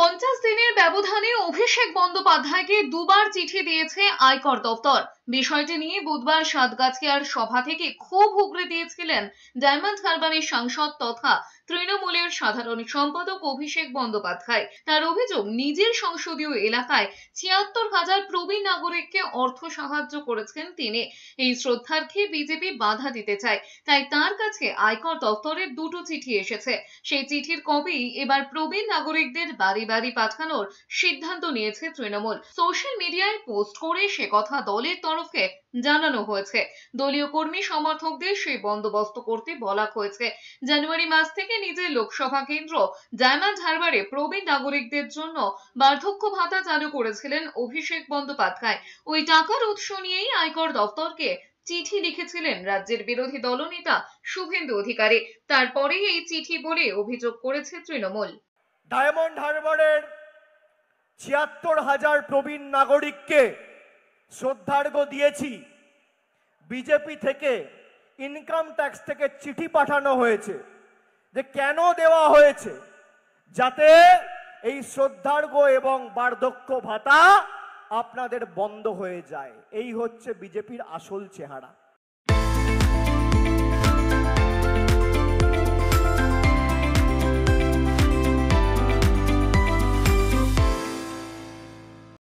50 দিনের ব্যবধানে অভিষেক বন্দ্যোপাধ্যায়কে দুবার চিঠি দিয়েছে আয়কর দপ্তর। বিষয়টি নিয়ে বুধবার সাতগাছিয়ার সভা থেকে ক্ষোভ উগরে দিয়েছিলেন ডায়মন্ড হারবারের সাংসদ তথা তৃণমূলের সাধারণ সম্পাদক অভিষেক বন্দ্যোপাধ্যায়। তার অভিযোগ, নিজের সংসদীয় এলাকায় ৭৬,০০০ প্রবীণ নাগরিককে অর্থ সাহায্য করেছেন তিনি। এই শ্রদ্ধার্থে বিজেপি বাধা দিতে চায়, তাই তার কাছে আয়কর দপ্তরের দুটো চিঠি এসেছে। সেই চিঠির কপি এবার প্রবীণ নাগরিকদের বাড়ি বাড়ি পাঠানোর সিদ্ধান্ত নিয়েছে তৃণমূল। সোশ্যাল মিডিয়ায় পোস্ট করে সে কথা দলের তরফে জানানো হয়েছে। দলীয় কর্মী সমর্থকদের সেই বন্দোবস্ত করতে বলা হয়েছে। জানুয়ারি মাস থেকে নিজের লোকসভা কেন্দ্র ডায়মন্ড হারবারে প্রবীণ নাগরিকদের জন্য বার্ধক্য ভাতা চালু করেছিলেন অভিষেক বন্দ্যোপাধ্যায়। ওই টাকার উৎস নিয়েই আয়কর দপ্তরকে চিঠি লিখেছিলেন রাজ্যের বিরোধী দলনেতা শুভেন্দু অধিকারী। তারপরেই এই চিঠি বলে অভিযোগ করেছে তৃণমূল। ডায়মন্ড হারবারের ৭৬,০০০ প্রবীণ নাগরিককে শ্রদ্ধার্ঘ্য দিয়েছি। বিজেপি থেকে ইনকাম ট্যাক্স থেকে চিঠি পাঠানো হয়েছে যে কেন দেওয়া হয়েছে, যাতে এই শ্রদ্ধার্ঘ্য এবং বার্ধক্য ভাতা আপনাদের বন্ধ হয়ে যায়। এই হচ্ছে বিজেপির আসল চেহারা।